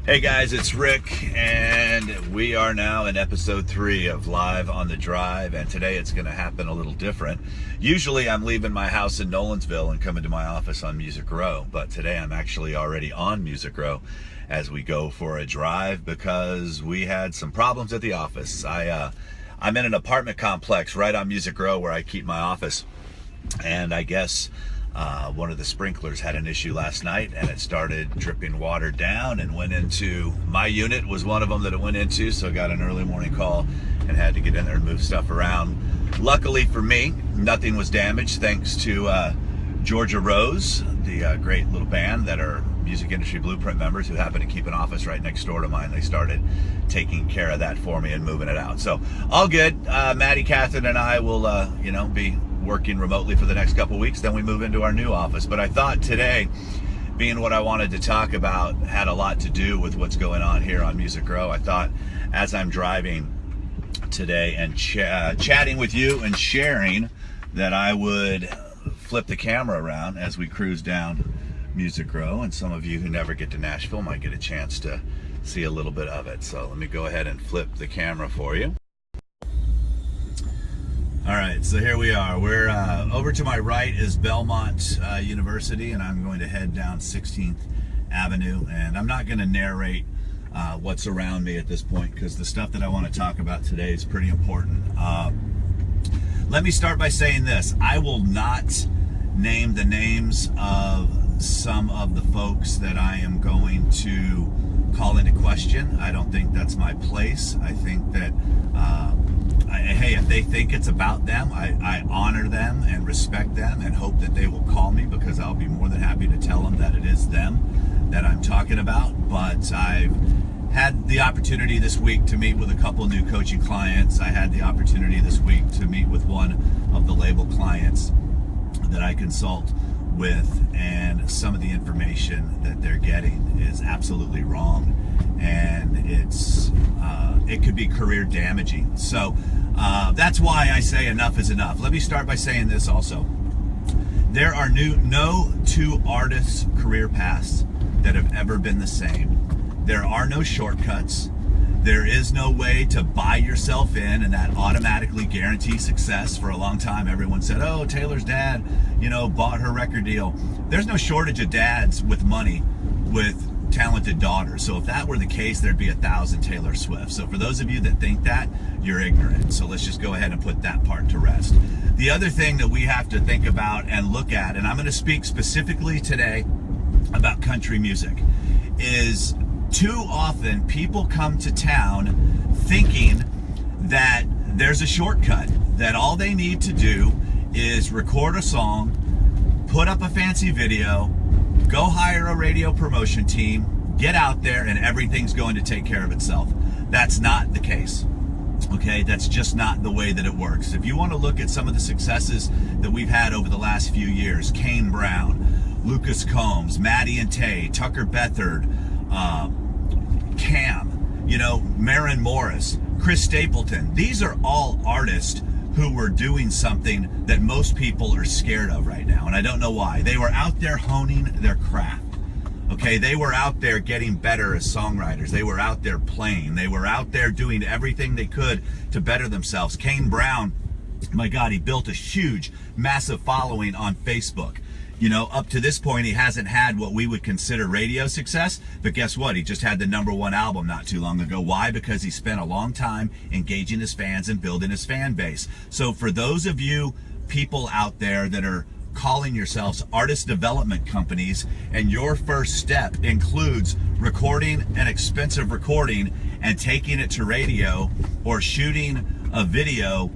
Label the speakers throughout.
Speaker 1: Hey guys, it's Rick, and we are now in episode 3 of Live on the Drive, and today it's going to happen a little different. Usually I'm leaving my house in Nolensville and coming to my office on Music Row, but today I'm actually already on Music Row as we go for a drive because we had some problems at the office. I'm in an apartment complex right on Music Row where I keep my office, and I guess one of the sprinklers had an issue last night and it started dripping water down and went into my unit, was one of them that it went into, so I got an early morning call and had to get in there and move stuff around. Luckily for me, nothing was damaged thanks to Georgia Rose, the great little band that are Music Industry Blueprint members who happen to keep an office right next door to mine. They started taking care of that for me and moving it out. So all good. Maddie, Catherine, and I will be working remotely for the next couple weeks, then we move into our new office. But I thought today, being what I wanted to talk about had a lot to do with what's going on here on Music Row. I thought as I'm driving today and chatting with you and sharing that I would flip the camera around as we cruise down Music Row, and some of you who never get to Nashville might get a chance to see a little bit of it. So let me go ahead and flip the camera for you. All right, so here we are. We're over to my right is Belmont University, and I'm going to head down 16th Avenue. And I'm not going to narrate what's around me at this point because the stuff that I want to talk about today is pretty important. Let me start by saying this. I will not name the names of some of the folks that I am going to call into question. I don't think that's my place. I think that hey, if they think it's about them, I honor them and respect them and hope that they will call me, because I'll be more than happy to tell them that it is them that I'm talking about. But I've had the opportunity this week to meet with a couple new coaching clients. I had the opportunity this week to meet with one of the label clients that I consult with, and some of the information that they're getting is absolutely wrong, and it could be career damaging. So that's why I say enough is enough. Let me start by saying this also. There are no two artists' career paths that have ever been the same. There are no shortcuts. There is no way to buy yourself in and that automatically guarantees success. For a long time, everyone said, oh, Taylor's dad, bought her record deal. There's no shortage of dads with money with talented daughters. So if that were the case, there'd be 1,000 Taylor Swift. So for those of you that think that, you're ignorant. So let's just go ahead and put that part to rest. The other thing that we have to think about and look at, and I'm going to speak specifically today about country music, is too often people come to town thinking that there's a shortcut, that all they need to do is record a song, put up a fancy video, go hire a radio promotion team, get out there, and everything's going to take care of itself. That's not the case. Okay, that's just not the way that it works. If you want to look at some of the successes that we've had over the last few years, Kane Brown, Lucas Combs, Maddie and Tay, Tucker Bethard, Cam, Maren Morris, Chris Stapleton. These are all artists who were doing something that most people are scared of right now, and I don't know why. They were out there honing their craft. Okay, they were out there getting better as songwriters. They were out there playing. They were out there doing everything they could to better themselves. Kane Brown, my God, he built a huge, massive following on Facebook. Up to this point, he hasn't had what we would consider radio success, but guess what? He just had the #1 album not too long ago. Why? Because he spent a long time engaging his fans and building his fan base. So for those of you people out there that are calling yourselves artist development companies, and your first step includes recording an expensive recording and taking it to radio or shooting a video,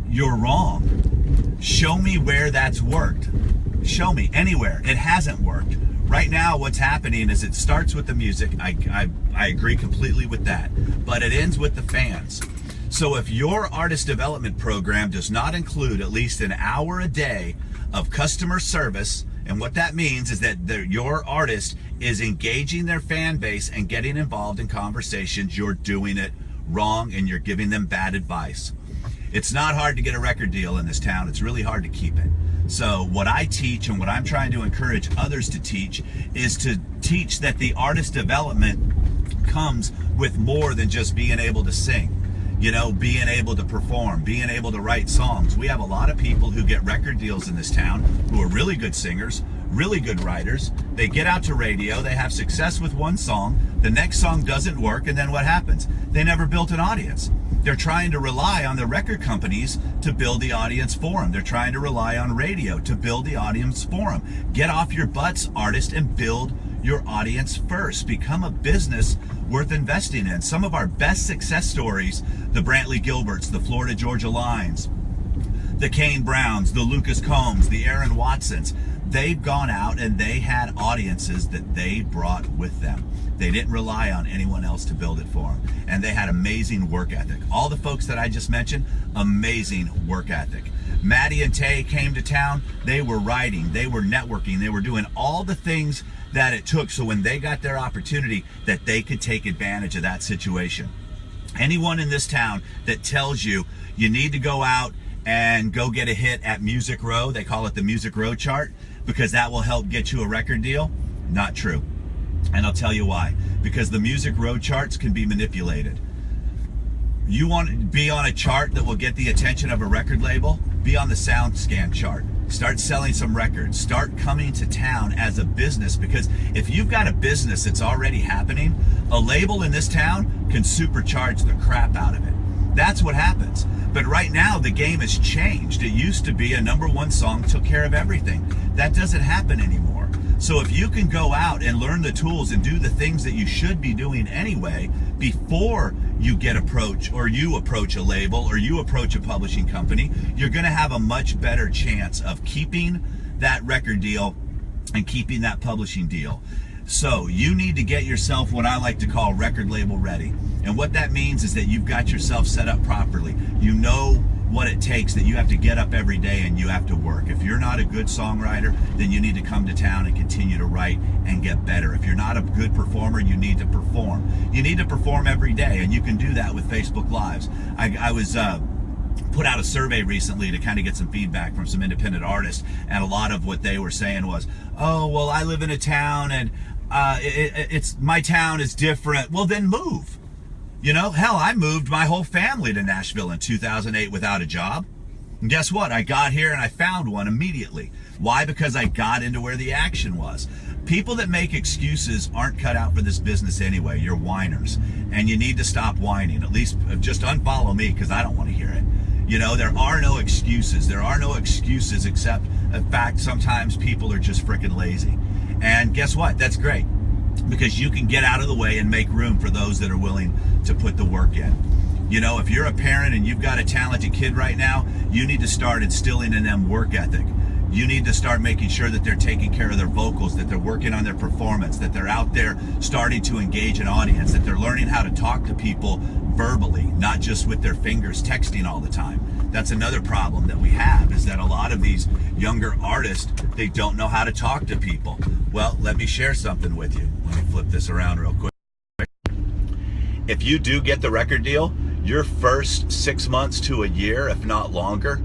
Speaker 1: you're wrong. Show me where that's worked. Show me anywhere. It hasn't worked. Right now, what's happening is it starts with the music. I agree completely with that. But it ends with the fans. So if your artist development program does not include at least an hour a day of customer service, and what that means is that your artist is engaging their fan base and getting involved in conversations, you're doing it wrong and you're giving them bad advice. It's not hard to get a record deal in this town. It's really hard to keep it. So what I teach and what I'm trying to encourage others to teach is to teach that the artist development comes with more than just being able to sing. You know, being able to perform, being able to write songs. We have a lot of people who get record deals in this town who are really good singers, really good writers. They get out to radio, they have success with one song, the next song doesn't work, and then what happens? They never built an audience. They're trying to rely on the record companies to build the audience for them. They're trying to rely on radio to build the audience for them. Get off your butts, artist, and build your audience first. Become a business worth investing in. Some of our best success stories, the Brantley Gilberts, the Florida Georgia Lines, the Kane Browns, the Lucas Combs, the Aaron Watsons, they've gone out and they had audiences that they brought with them. They didn't rely on anyone else to build it for them. And they had amazing work ethic. All the folks that I just mentioned, amazing work ethic. Maddie and Tay came to town, they were writing, they were networking, they were doing all the things that it took so when they got their opportunity that they could take advantage of that situation. Anyone in this town that tells you you need to go out and go get a hit at Music Row, they call it the Music Row chart, because that will help get you a record deal, not true. And I'll tell you why. Because the Music Row charts can be manipulated. You want to be on a chart that will get the attention of a record label? Be on the SoundScan chart. Start selling some records. Start coming to town as a business, because if you've got a business that's already happening, a label in this town can supercharge the crap out of it. That's what happens. But right now, the game has changed. It used to be a #1 song took care of everything. That doesn't happen anymore. So if you can go out and learn the tools and do the things that you should be doing anyway before you get approached, or you approach a label, or you approach a publishing company, you're going to have a much better chance of keeping that record deal and keeping that publishing deal. So you need to get yourself what I like to call record label ready. And what that means is that you've got yourself set up properly. You know what it takes, that you have to get up every day and you have to work. If you're not a good songwriter, then you need to come to town and continue to write and get better. If you're not a good performer, you need to perform. You need to perform every day, and you can do that with Facebook Lives. I was put out a survey recently to kind of get some feedback from some independent artists, and a lot of what they were saying was, oh, well, I live in a town and it's my town is different. Well, then move. You know, hell, I moved my whole family to Nashville in 2008 without a job. And guess what? I got here and I found one immediately. Why? Because I got into where the action was. People that make excuses aren't cut out for this business anyway. You're whiners. And you need to stop whining. At least just unfollow me, because I don't want to hear it. You know, there are no excuses. There are no excuses, except in fact, sometimes people are just freaking lazy. And guess what? That's great, because you can get out of the way and make room for those that are willing to put the work in. You know, if you're a parent and you've got a talented kid right now, you need to start instilling in them work ethic. You need to start making sure that they're taking care of their vocals, that they're working on their performance, that they're out there starting to engage an audience, that they're learning how to talk to people verbally, not just with their fingers texting all the time. That's another problem that we have, is that a lot of these younger artists, they don't know how to talk to people. Well, let me share something with you. Let me flip this around real quick. If you do get the record deal, your first 6 months to a year, if not longer,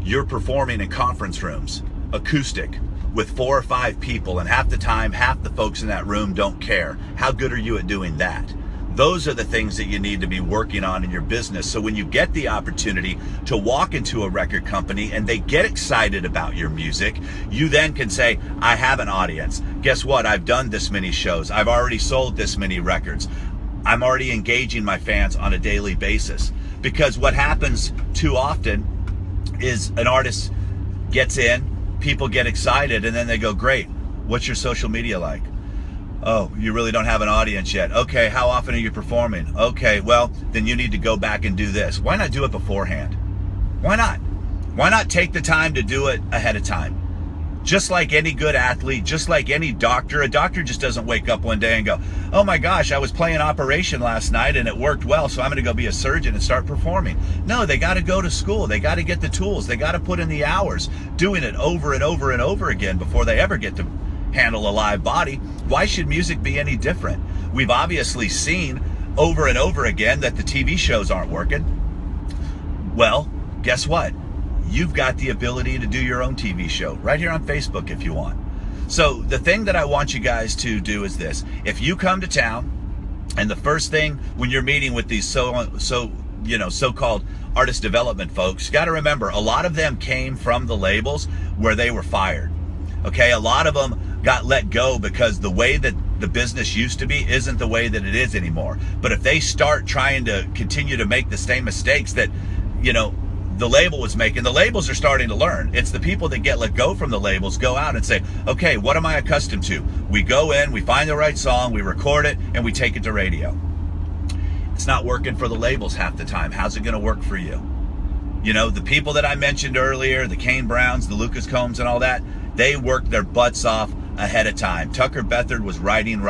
Speaker 1: you're performing in conference rooms, acoustic, with 4 or 5 people, and half the time, half the folks in that room don't care. How good are you at doing that? Those are the things that you need to be working on in your business. So when you get the opportunity to walk into a record company and they get excited about your music, you then can say, I have an audience. Guess what? I've done this many shows. I've already sold this many records. I'm already engaging my fans on a daily basis. Because what happens too often is an artist gets in, people get excited, and then they go, great, what's your social media like? Oh, you really don't have an audience yet. Okay, how often are you performing? Okay, well, then you need to go back and do this. Why not do it beforehand? Why not? Why not take the time to do it ahead of time? Just like any good athlete, just like any doctor, a doctor just doesn't wake up one day and go, oh my gosh, I was playing Operation last night and it worked well, so I'm going to go be a surgeon and start performing. No, they got to go to school. They got to get the tools. They got to put in the hours, doing it over and over and over again before they ever get to handle a live body. Why should music be any different? We've obviously seen over and over again that the TV shows aren't working. Well, guess what? You've got the ability to do your own TV show right here on Facebook if you want. So the thing that I want you guys to do is this. If you come to town, and the first thing when you're meeting with these so-called artist development folks, you got to remember, a lot of them came from the labels where they were fired. Okay, a lot of them got let go because the way that the business used to be isn't the way that it is anymore. But if they start trying to continue to make the same mistakes that, the label was making, the labels are starting to learn. It's the people that get let go from the labels go out and say, okay, what am I accustomed to? We go in, we find the right song, we record it, and we take it to radio. It's not working for the labels half the time. How's it going to work for you? The people that I mentioned earlier, the Kane Browns, the Lucas Combs and all that, they worked their butts off ahead of time. Tucker Bethard was writing.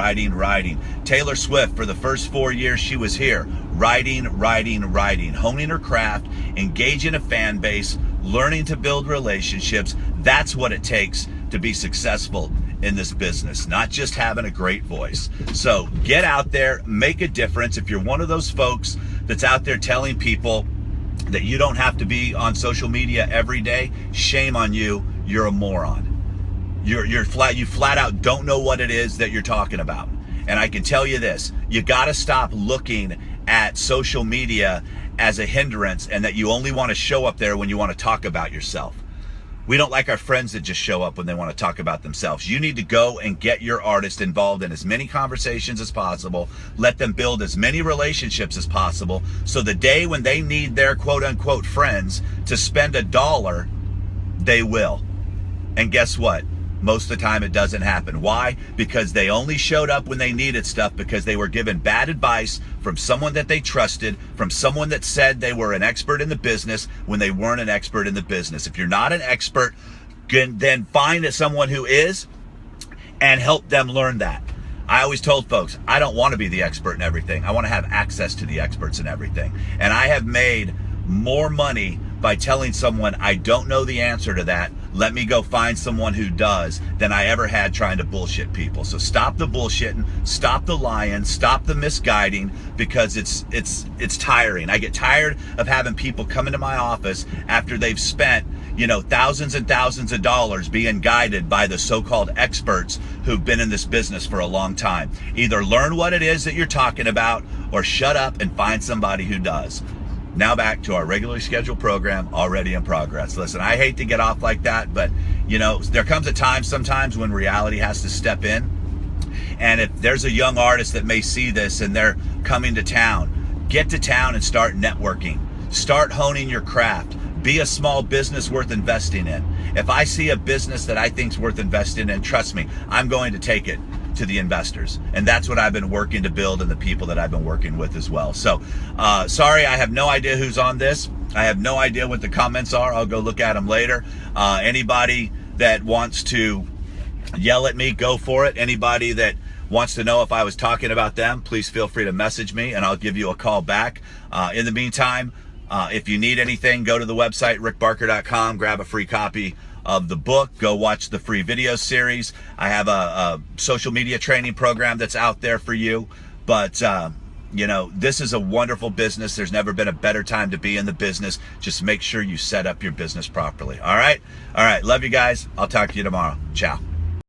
Speaker 1: Taylor Swift, for the first 4 years she was here, writing, honing her craft, engaging a fan base, learning to build relationships. That's what it takes to be successful in this business, not just having a great voice. So get out there, make a difference. If you're one of those folks that's out there telling people that you don't have to be on social media every day, shame on you. You're a moron. You flat out don't know what it is that you're talking about. And I can tell you this, you got to stop looking at social media as a hindrance and that you only want to show up there when you want to talk about yourself. We don't like our friends that just show up when they want to talk about themselves. You need to go and get your artist involved in as many conversations as possible. Let them build as many relationships as possible. So the day when they need their quote unquote friends to spend $1, they will. And guess what? Most of the time it doesn't happen. Why? Because they only showed up when they needed stuff because they were given bad advice from someone that they trusted, from someone that said they were an expert in the business when they weren't an expert in the business. If you're not an expert, then find someone who is and help them learn that. I always told folks, I don't want to be the expert in everything. I want to have access to the experts in everything. And I have made more money by telling someone I don't know the answer to that, let me go find someone who does, than I ever had trying to bullshit people. So stop the bullshitting, stop the lying, stop the misguiding, because it's tiring. I get tired of having people come into my office after they've spent thousands and thousands of dollars being guided by the so-called experts who've been in this business for a long time. Either learn what it is that you're talking about or shut up and find somebody who does. Now back to our regularly scheduled program, already in progress. Listen, I hate to get off like that, but there comes a time sometimes when reality has to step in. And if there's a young artist that may see this and they're coming to town, get to town and start networking. Start honing your craft. Be a small business worth investing in. If I see a business that I think's worth investing in, trust me, I'm going to take it to the investors. And that's what I've been working to build, and the people that I've been working with as well. So sorry, I have no idea who's on this. I have no idea what the comments are. I'll go look at them later. Anybody that wants to yell at me, go for it. Anybody that wants to know if I was talking about them, please feel free to message me and I'll give you a call back. In the meantime, if you need anything, go to the website, rickbarker.com, grab a free copy of the book, go watch the free video series. I have a social media training program that's out there for you. But, this is a wonderful business. There's never been a better time to be in the business. Just make sure you set up your business properly. All right. Love you guys. I'll talk to you tomorrow. Ciao.